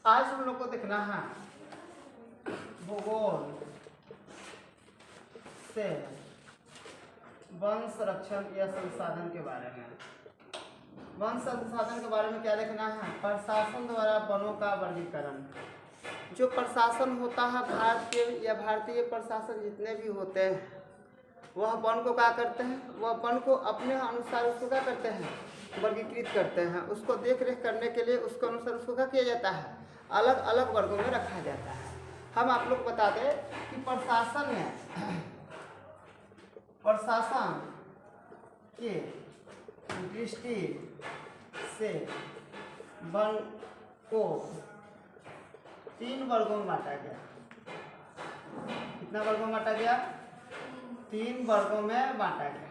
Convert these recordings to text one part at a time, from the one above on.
आज हम लोग को देखना है भूगोल से वन संरक्षण या संसाधन के बारे में। वन संसाधन के बारे में क्या देखना है? प्रशासन द्वारा वनों का वर्गीकरण। जो प्रशासन होता है भारत के या भारतीय प्रशासन जितने भी होते हैं वह वन को क्या करते हैं? वह वन को अपने अनुसार उसको क्या करते हैं? वर्गीकृत करते हैं। उसको देख रेख करने के लिए उसके अनुसार उसको क्या किया जाता है? अलग अलग वर्गों में रखा जाता है। हम आप लोग बता दें कि प्रशासन के दृष्टि से वन को 3 वर्गों में बांटा गया। कितना वर्गों में बांटा गया? 3 वर्गों में बांटा गया।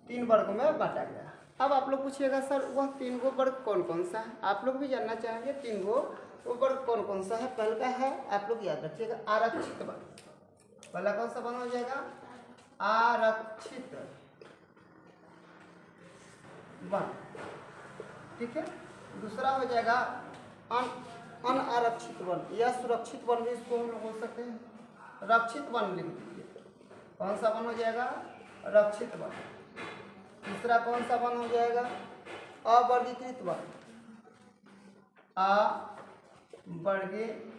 तीन वर्गों में बांटा गया। अब आप लोग पूछिएगा सर वह 3 गो वर्ग कौन कौन सा है? आप लोग भी जानना चाहेंगे 3 गो वर्ग कौन कौन सा है। पहला है, आप लोग याद रखिएगा, आरक्षित वर्ग। पहला कौन सा वर्ग हो जाएगा? आरक्षित वर्ग, ठीक है। दूसरा हो जाएगा अनारक्षित वन या सुरक्षित वन भी इसको हम लोग बोल सकते हैं। रक्षित वन लिख दीजिए। कौन सा वन हो जाएगा? रक्षित वन। तीसरा कौन सा वन हो जाएगा? अवर्गीकृत वन। अवर्गीकृत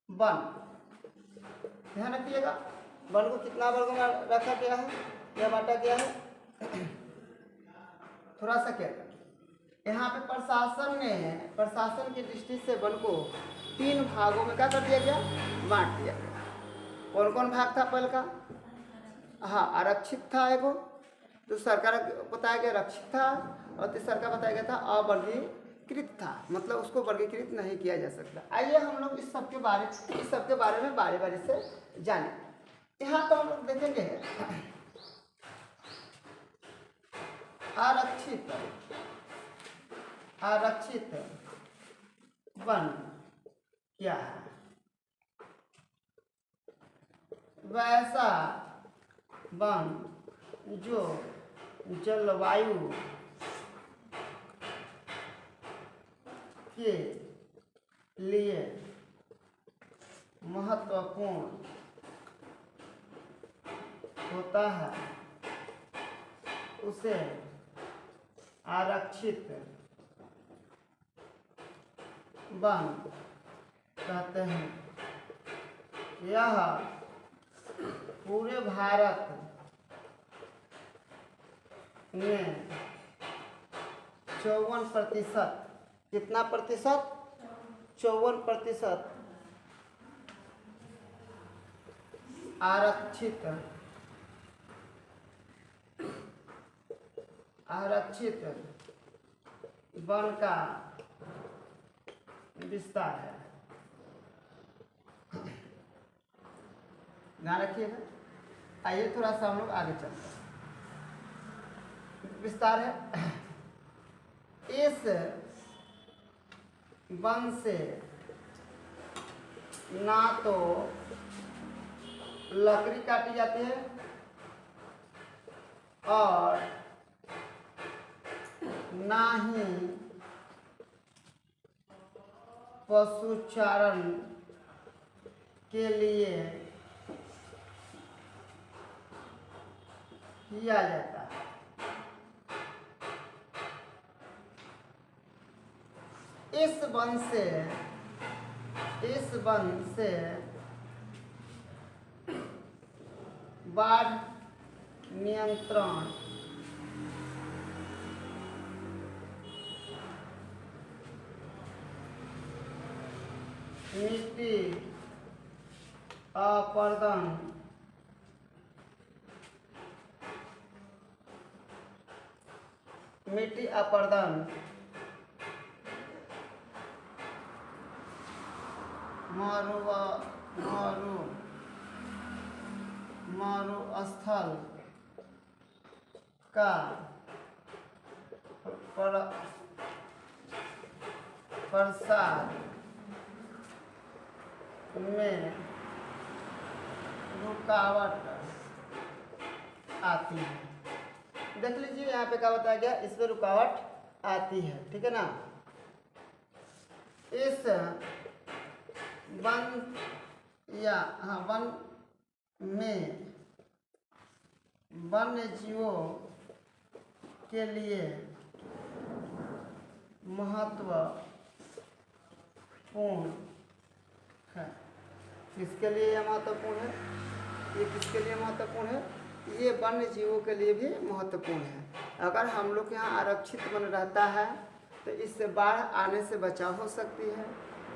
वन। ध्यान रखिएगा वन को कितना वर्गों में रखा गया है या बांटा गया है। थोड़ा सा क्या यहाँ पे प्रशासन की दृष्टि से वन को 3 भागों में क्या कर दिया गया? बांट दिया गया। कौन कौन भाग था? पहले का हाँ आरक्षित था एगो, तो सरकार बताया गया रक्षित था, और तीसरा का बताया गया था अवर्गीकृत था, मतलब उसको वर्गीकृत नहीं किया जा सकता। आइए हम लोग इस सब के बारे में बारी बारी से जाने। यहाँ तो हम लोग देखेंगे आरक्षित वन क्या है? वैसा वन जो जलवायु के लिए महत्वपूर्ण होता है उसे आरक्षित वन कहते हैं। यह पूरे भारत में 54%, कितना प्रतिशत? 54% आरक्षित वन का विस्तार है। ध्यान रखिएगा। आइए थोड़ा सा हम लोग आगे चलते हैं। विस्तार है। इस वन से ना तो लकड़ी काटी जाती है और ना ही पशुचारण के लिए किया जाता है। इस वन से बाढ़ नियंत्रण, मिट्टी अपरदन, मरुस्थल का प्रसार में रुकावट आती है। देख लीजिए यहाँ पे क्या बताया गया, इसमें रुकावट आती है, ठीक है ना। इस वन या वन में वन्य जीवों के लिए महत्वपूर्ण है। किसके लिए यह महत्वपूर्ण है? ये किसके लिए महत्वपूर्ण है? ये वन्य जीवों के लिए भी महत्वपूर्ण है। अगर हम लोग यहाँ आरक्षित वन रहता है तो इससे बाढ़ आने से बचाव हो सकती है,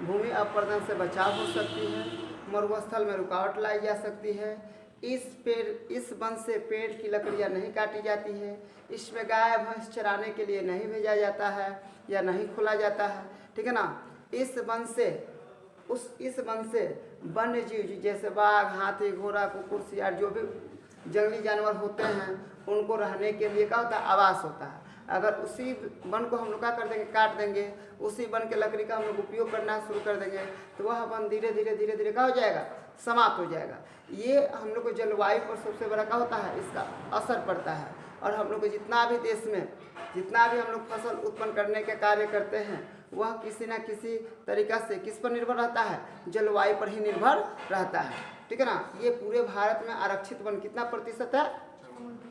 भूमि अपरदन से बचाव हो सकती है, मरुस्थल में रुकावट लाई जा सकती है। इस वन से पेड़ की लकड़ियाँ नहीं काटी जाती है, इसमें गाय भैंस चराने के लिए नहीं भेजा जाता है या नहीं खोला जाता है, ठीक है ना। इस वन से वन्य जीव जैसे बाघ, हाथी, घोड़ा, कुकुर, सियार जो भी जंगली जानवर होते हैं उनको रहने के लिए क्या होता है, आवास होता है। अगर उसी वन को हम लोग क्या कर देंगे, काट देंगे, उसी वन के लकड़ी का हम लोग उपयोग करना शुरू कर देंगे तो वह वन धीरे धीरे क्या हो जाएगा, समाप्त हो जाएगा। ये हम लोग को जलवायु पर सबसे बड़ा क्या होता है, इसका असर पड़ता है। और हम लोग को जितना भी देश में जितना भी हम लोग फसल उत्पन्न करने के कार्य करते हैं वह किसी न किसी तरीका से किस पर निर्भर रहता है, जलवायु पर ही निर्भर रहता है, ठीक है ना। ये पूरे भारत में आरक्षित वन कितना प्रतिशत है,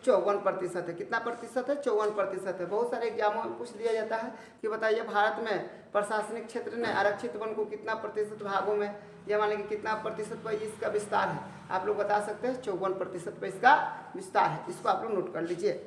54% है। कितना प्रतिशत है, 54% है। बहुत सारे एग्जामों में पूछ लिया जाता है कि बताइए भारत में प्रशासनिक क्षेत्र ने आरक्षित वन को कितना प्रतिशत भागों में या मान लीजिए कितना प्रतिशत पर इसका विस्तार है, आप लोग बता सकते हैं 54% पर इसका विस्तार है। इसको आप लोग नोट कर लीजिए।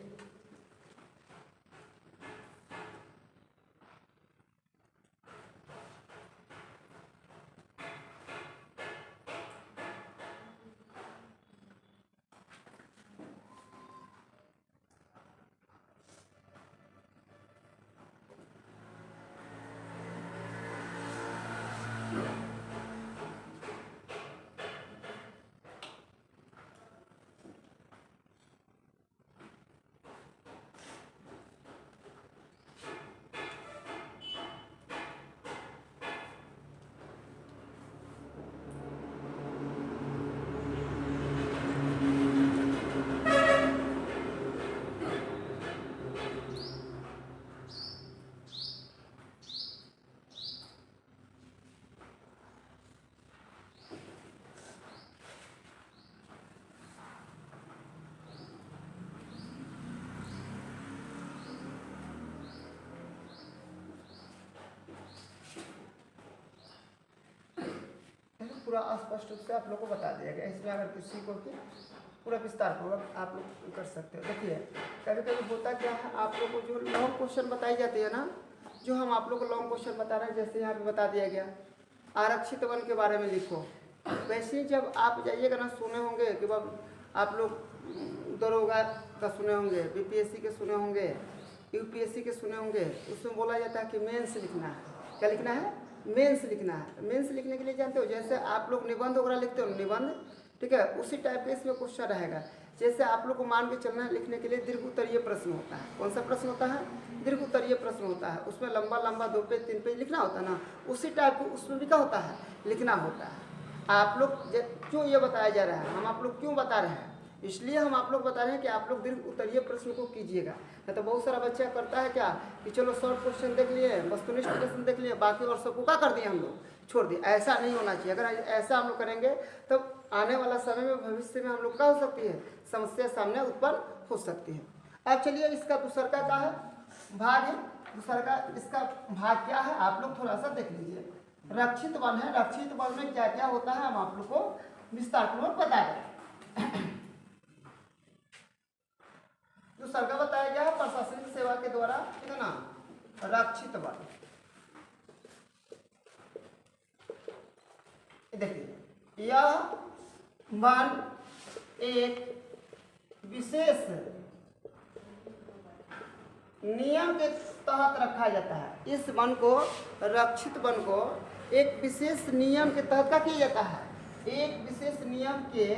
पूरा स्पष्ट रूप से आप लोग को बता दिया गया। इसमें अगर किसी को भी पूरा विस्तार पूर्वक आप लोग कर सकते हो। देखिए कभी कभी होता क्या है, आप लोग को जो लॉन्ग क्वेश्चन बताई जाती है ना, जो हम आप लोग को लॉन्ग क्वेश्चन बता रहे हैं, जैसे यहाँ पे बता दिया गया आरक्षित वन के बारे में लिखो। वैसे जब आप जाइएगा ना, सुने होंगे कि आप लोग दरोगा का सुने होंगे, बीपीएससी के सुने होंगे, यूपीएससी के सुने होंगे, उसमें बोला जाता है कि मेंस लिखना है। क्या लिखना है, मेंस लिखना है। मेंस लिखने के लिए जानते हो, जैसे आप लोग निबंध वगैरह लिखते हो, निबंध, ठीक है, उसी टाइप के इसमें क्वेश्चन रहेगा। जैसे आप लोग को मान के चलना है, लिखने के लिए दीर्घ उत्तरीय प्रश्न होता है। कौन सा प्रश्न होता है, दीर्घ उत्तरीय प्रश्न होता है। उसमें लंबा लंबा 2 पेज 3 पेज लिखना होता है ना, उसी टाइप को उसमें भी क्या होता है, लिखना होता है। आप लोग क्यों ये बताया जा रहा है, हम आप लोग क्यों बता रहे हैं, इसलिए हम आप लोग बता रहे हैं कि आप लोग दीर्घ उत्तरीय प्रश्न को कीजिएगा। नहीं तो बहुत सारा बच्चा करता है क्या कि चलो शॉर्ट क्वेश्चन देख लिए, वस्तुनिष्ठ प्रश्न देख लिए, बाकी और सबको क्या कर दिए हम लोग, छोड़ दिए। ऐसा नहीं होना चाहिए। अगर ऐसा हम लोग करेंगे तो आने वाला समय में भविष्य में हम लोग क्या हो सकती है, समस्या सामने उत्पन्न हो सकती है। अब चलिए इसका दूसरा का है भाग है, दूसरा का इसका भाग क्या है आप लोग थोड़ा सा देख लीजिए। रक्षित वन है, रक्षित वन में क्या क्या होता है हम आप लोग को विस्तार पूर्वक बता दें। दूसरा का बताया गया है प्रशासनिक सेवा के द्वारा, ठीक है ना, रक्षित वन। देखिए यह वन एक विशेष नियम के तहत रखा जाता है। इस वन को, रक्षित वन को एक विशेष नियम के तहत क्या किया जाता है, एक विशेष नियम के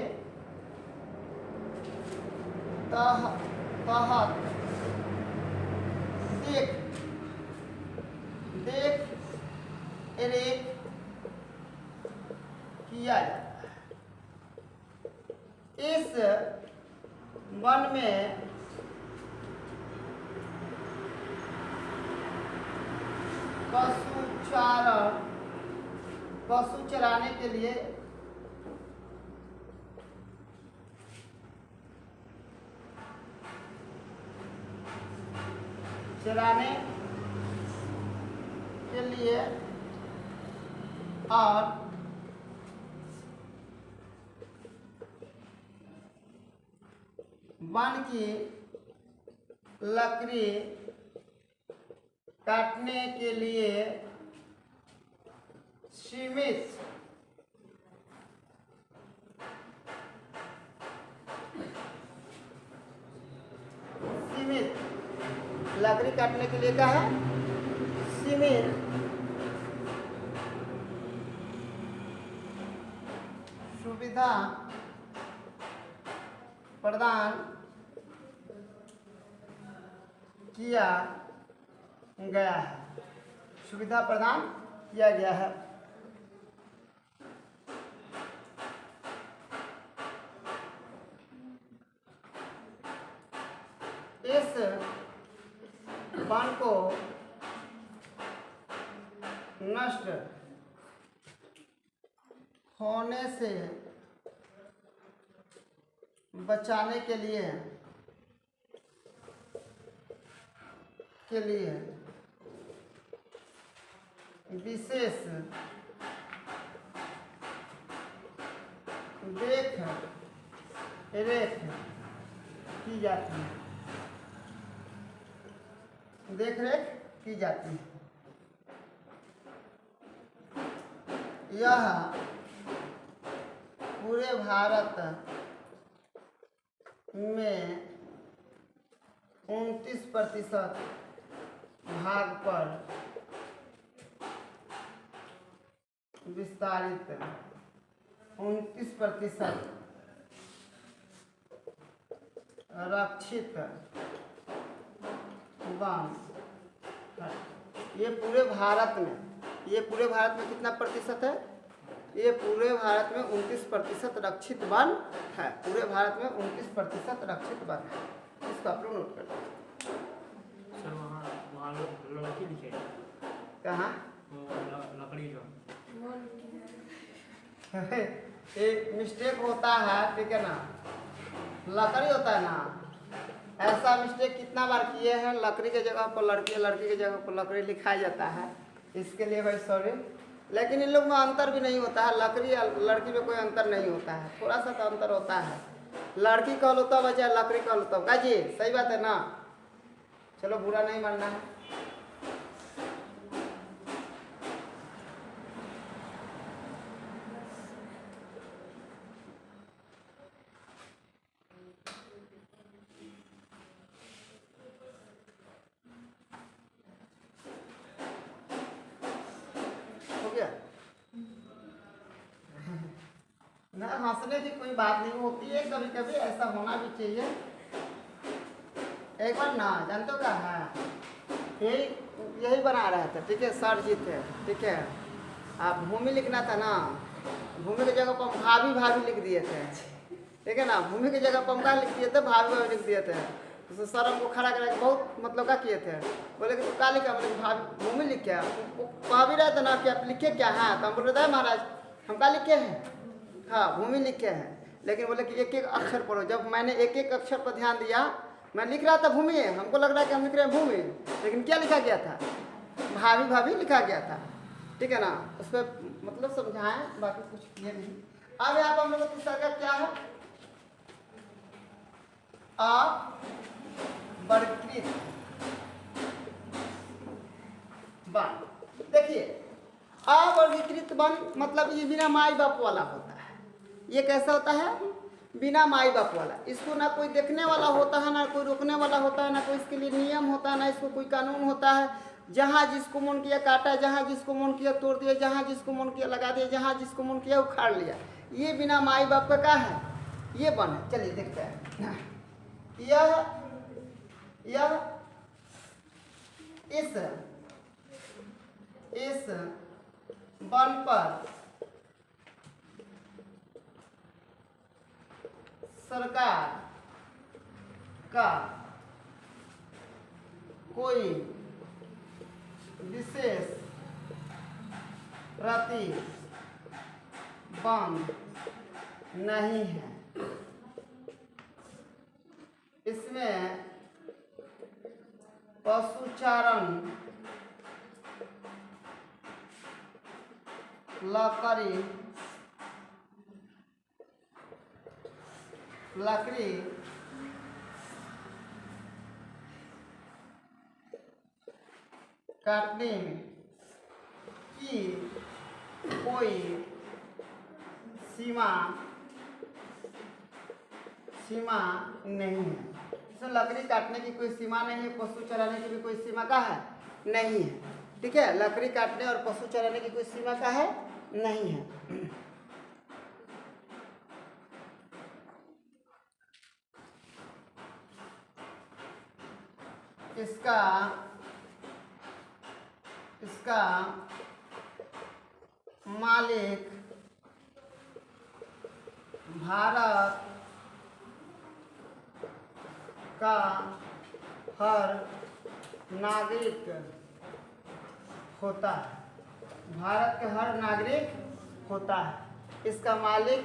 तहत देख रेख किया जाता है। इस वन में पशु चराने के लिए और वन की लकड़ी काटने के लिए सीमित लकड़ी काटने के लिए क्या है? सीमित सुविधा प्रदान किया गया है। सुविधा प्रदान किया गया है। इस वन को नष्ट होने से बचाने के लिए विशेष देख रेख की जाती है। देख रेख की जाती है। यह पूरे भारत में 29% भाग पर विस्तारित 29% रक्षित वन है। ये पूरे भारत में कितना प्रतिशत है? ये पूरे भारत में 29% रक्षित वन है। पूरे भारत में 29% रक्षित वन है। इसको आप लोग नोट कर लीजिए। सर वहाँ लड़की लिखे कहाँ? लकड़ी जो एक मिस्टेक होता है, ठीक है ना, लकड़ी होता है ना। ऐसा मिस्टेक कितना बार किए हैं? लकड़ी के जगह पर लड़की, लड़की के जगह पर लकड़ी लिखाया जाता है। इसके लिए भाई सॉरी, लेकिन इन लोग में अंतर भी नहीं होता है। लकड़ी या लड़की में कोई अंतर नहीं होता है, थोड़ा सा तो अंतर होता है। लड़की कॉल होता है चाहे लकड़ी कॉल होता है। का जी सही बात है ना? चलो बुरा नहीं मानना है। हो गया ना? हंसने की कोई बात नहीं होती है, कभी कभी ऐसा होना भी चाहिए। एक बार ना जानते हो क्या है, यही बना रहे थे, ठीक है, सर जी थे, ठीक है। आप भूमि लिखना था ना, भूमि की जगह पर भाभी भाभी लिख दिए थे, ठीक है ना। भूमि की जगह पर हम क्या लिख दिए थे? भाभी भाभी लिख दिए थे। तो सर हमको खड़ा करा के बहुत मतलब क्या किए थे, बोले कि तू क्या लिखा? बोले भाभी भूमि लिखे। कह भी रहे थे ना कि आप लिखे क्या है? तो हम बोल रहे थे महाराज हम क्या लिखे हैं? हाँ भूमि लिखे हैं। लेकिन बोले कि एक एक अक्षर पढ़ो। जब मैंने एक एक अक्षर पर ध्यान दिया, मैं लिख रहा था भूमि, हमको लग रहा है कि हम लिख रहे हैं भूमि, लेकिन क्या लिखा गया था? भाभी भाभी लिखा गया था, ठीक है ना। उस पर मतलब समझाएं, बाकी कुछ ये नहीं। अब यहाँ पर हम लोग तीसरा का क्या है? अवर्गीकृत वन। देखिए अवर्गीकृत वन मतलब ये बिना माई बाप वाला होता है। ये कैसा होता है? बिना माई बाप वाला। इसको ना कोई देखने वाला होता है, ना कोई रोकने वाला होता है, ना कोई इसके लिए नियम होता है, ना इसको कोई कानून होता है। जहाँ जिसको मन किया काटा, जहाँ जिसको मन किया तोड़ दिया, जहाँ जिसको मन किया लगा दिया, जहाँ जिसको मन किया उखाड़ लिया। ये बिना माई बाप का क्या है? ये वन है। चलिए देखते हैं। यह इस वन पर सरकार का कोई विशेष प्रतिबंध नहीं है। इसमें पशुचारण, लकड़ी काटने की कोई सीमा नहीं है। इसमें लकड़ी काटने की कोई सीमा नहीं है, पशु चराने की भी कोई सीमा का है नहीं है। ठीक है, लकड़ी काटने और पशु चराने की कोई सीमा का है नहीं है। इसका मालिक भारत का हर नागरिक होता है। भारत के हर नागरिक होता है। इसका मालिक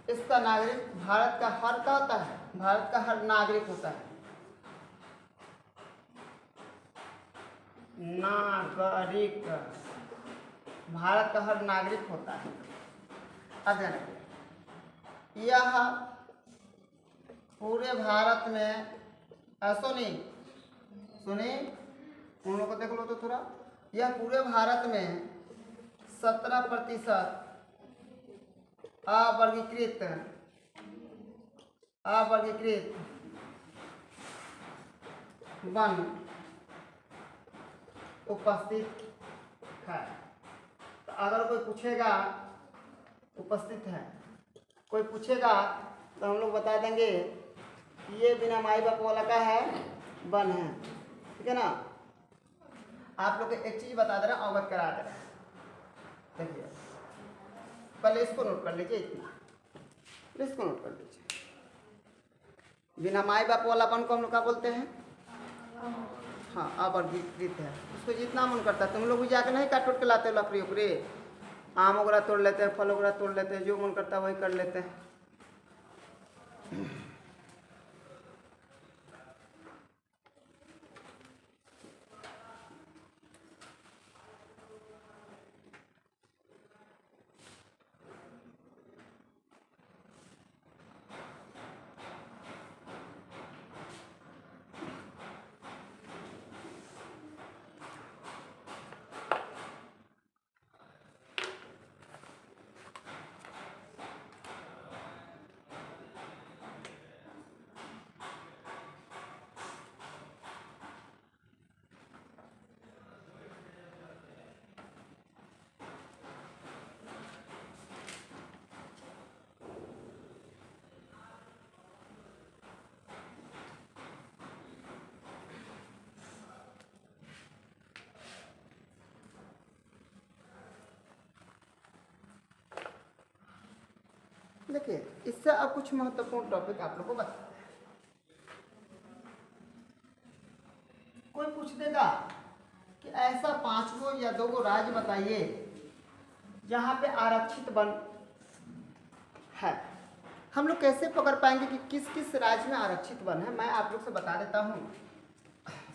इसका नागरिक भारत का हर का होता है, भारत का हर नागरिक होता है। नागरिक, भारत का हर नागरिक होता है। अध्ययन यह पूरे भारत में सुनिए उन लोगों को देख लो तो थोड़ा। यह पूरे भारत में 17% अवर्गीकृत वन उपस्थित है। तो अगर कोई पूछेगा उपस्थित है, कोई पूछेगा तो हम लोग बता देंगे ये बिना माई बाप वाला का है, वन है। ठीक है ना। आप लोग एक चीज बता दे रहे हैं, अवगत करा दे रहे हैं। देखिए पहले इसको नोट कर लीजिए, इसको नोट कर लीजिए। बिना माई बाप वाला वन को हम लोग क्या बोलते हैं? हाँ, अवर्गीकृत है। उसको जितना मन करता है, तुम लोग भी जाकर नहीं काट के लाते हो लकड़ी उकड़ी, आम वगैरह तोड़ लेते हैं, फल वगैरह तोड़ लेते हैं, जो मन करता है वही कर लेते हैं। देखिए इससे अब कुछ महत्वपूर्ण टॉपिक आप लोग को बताते हैं। कोई पूछ देगा कि ऐसा 5 गो या 2 गो राज्य बताइए जहां पे आरक्षित वन है। हम लोग कैसे पकड़ पाएंगे कि किस किस राज्य में आरक्षित वन है? मैं आप लोग से बता देता हूँ।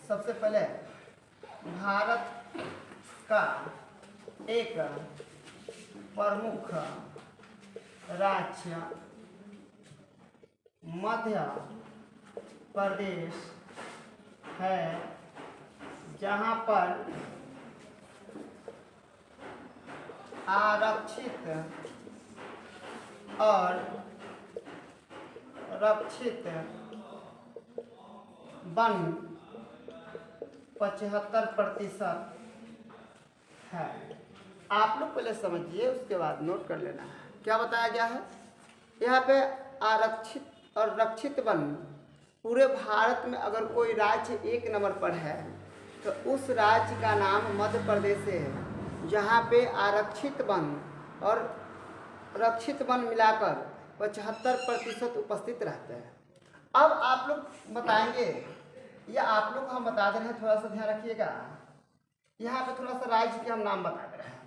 सबसे पहले भारत का एक प्रमुख राज्य मध्य प्रदेश है, जहाँ पर आरक्षित और रक्षित वन 75% है। आप लोग पहले समझिए, उसके बाद नोट कर लेना है। क्या बताया गया है यहाँ पे? आरक्षित और रक्षित वन पूरे भारत में अगर कोई राज्य 1 नंबर पर है तो उस राज्य का नाम मध्य प्रदेश है, जहाँ पे आरक्षित वन और रक्षित वन मिलाकर 75% उपस्थित रहते हैं। अब आप लोग बताएंगे, या आप लोग को हम बता दे रहे हैं, थोड़ा सा ध्यान रखिएगा। यहाँ पे थोड़ा सा राज्य के हम नाम बता दे रहे हैं।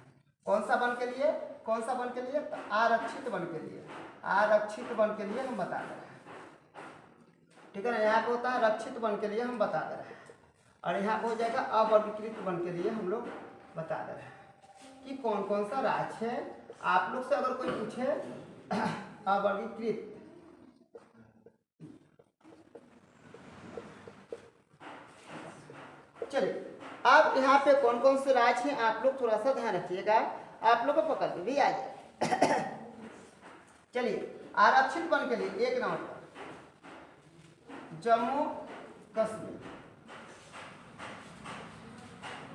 कौन सा वन के लिए, कौन सा वन के लिए? तो आरक्षित वन के लिए, आरक्षित वन के लिए हम बता दे रहे हैं। ठीक है ना, यहाँ पे होता है रक्षित वन के लिए हम बता दे रहे हैं, और यहाँ पे हो जाएगा अवर्गीकृत वन के लिए हम लोग बता दे रहे हैं कि कौन कौन सा राज्य है। आप लोग से अगर कोई पूछे अवर्गीकृत, चलिए अब यहाँ पे कौन कौन से राज्य हैं आप लोग थोड़ा सा ध्यान रखिएगा, आप लोग को पकड़ में भी आ जाए। चलिए आरक्षित वन के लिए 1 नंबर पर जम्मू कश्मीर।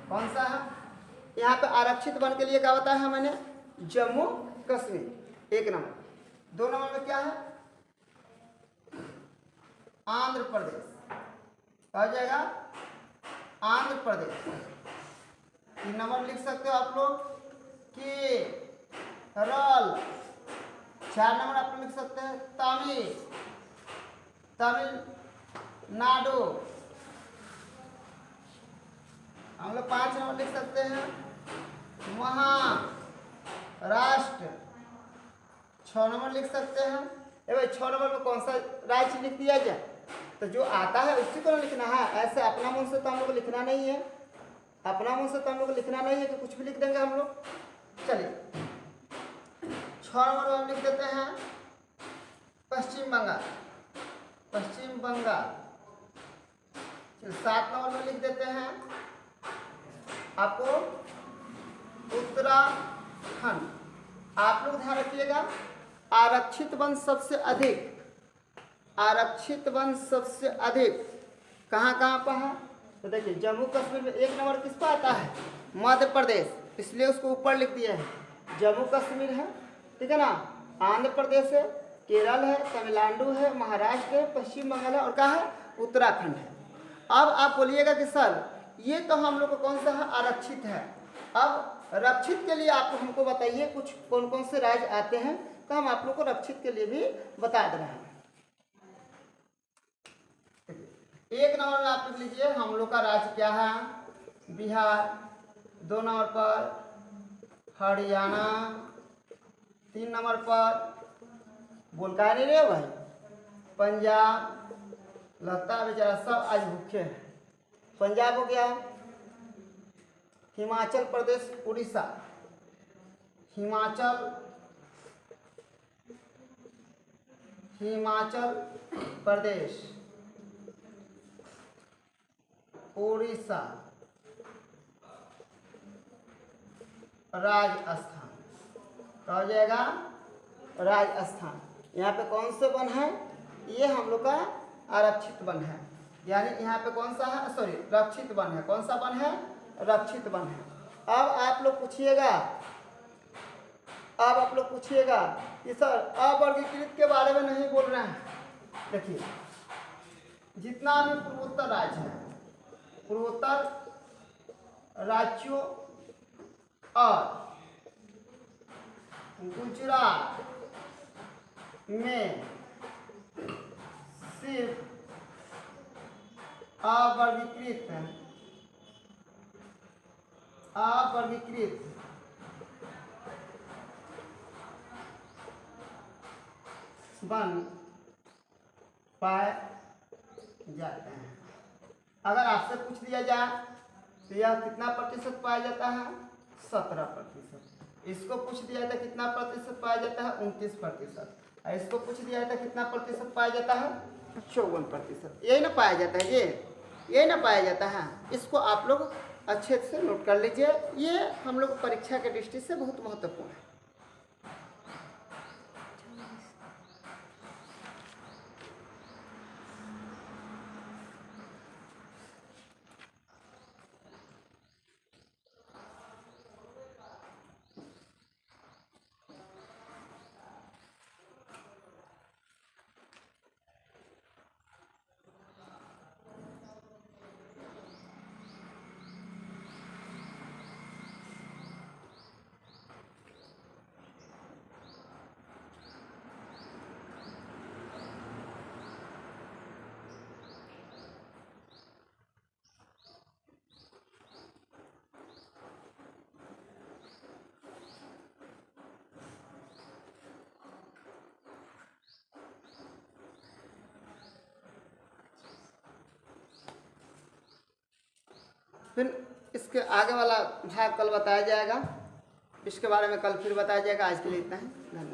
कौन सा है यहाँ पे आरक्षित वन के लिए? क्या बताया है मैंने? जम्मू कश्मीर 1 नंबर। 2 नंबर में क्या है? आंध्र प्रदेश। आ जाएगा आंध्र प्रदेश। 3 नंबर लिख सकते हो आप लोग केरल। 4 नंबर आप लोग लिख सकते हैं तमिलनाडु। हम लोग 5 नंबर लिख सकते हैं महाराष्ट्र। 6 नंबर लिख सकते हैं, भाई 6 नंबर में कौन सा राज्य लिख दिया जाए? तो जो आता है उसी को लिखना है, ऐसे अपना मन से तो हम लोग को लिखना नहीं है, अपना मन से तो हम लोग को लिखना नहीं है कि कुछ भी लिख देंगे हम लोग। चलिए 6 नंबर में हम लिख देते हैं पश्चिम बंगाल, पश्चिम बंगाल। 7 नंबर में लिख देते हैं आपको उत्तराखंड। आप लोग ध्यान रखिएगा, आरक्षित वन सबसे अधिक, आरक्षित वन सबसे अधिक कहाँ कहाँ पर है? तो देखिए जम्मू कश्मीर में 1 नंबर किस पर आता है? मध्य प्रदेश, इसलिए उसको ऊपर लिख दिया है। जम्मू कश्मीर है, ठीक है ना, आंध्र प्रदेश है, केरल है, तमिलनाडु है, महाराष्ट्र है, पश्चिम बंगाल है, और कहाँ है? उत्तराखंड है। अब आप बोलिएगा कि सर ये तो हम लोग को कौन सा है? आरक्षित है। अब रक्षित के लिए आप हमको बताइए कुछ कौन कौन से राज्य आते हैं, तो हम आप लोग को रक्षित के लिए भी बता दे रहे हैं। 1 नंबर में आप लिख लीजिए हम लोग का राज्य क्या है? बिहार। 2 नंबर पर हरियाणा। 3 नंबर पर बोल का नहीं रहे भाई, पंजाब। लगता है बेचारा सब आज भूखे हैं। पंजाब हो गया, हिमाचल प्रदेश, उड़ीसा, हिमाचल प्रदेश, उड़ीसा, राजस्थान। क्या हो जाएगा? राजस्थान। यहाँ पे कौन से वन है? ये हम लोग का आरक्षित वन है, यानी यहाँ पे कौन सा है? सॉरी रक्षित वन है। कौन सा वन है? रक्षित वन है। अब आप लोग पूछिएगा, अब आप लोग पूछिएगा कि सर अवर्गीकृत के बारे में नहीं बोल रहे हैं। देखिए जितना भी पूर्वोत्तर राज्य है, पूर्वोत्तर राज्यों और गुजरात में सिर्फ अवर्गीकृत वन पाए जाते हैं। अगर आपसे पूछ दिया जाए तो यह कितना प्रतिशत पाया जाता है? 17%। इसको पूछ दिया जाता है कितना प्रतिशत पाया जाता है? 29%। इसको पूछ दिया जाता है कितना प्रतिशत पाया जाता है? 54%। यही ना पाया जाता है, यही ना पाया जाता है। इसको आप लोग अच्छे से नोट कर लीजिए, ये हम लोग परीक्षा के दृष्टि से बहुत महत्वपूर्ण है। फिर इसके आगे वाला भाग कल बताया जाएगा, इसके बारे में कल फिर बताया जाएगा। आज के लिए इतना ही, धन्यवाद।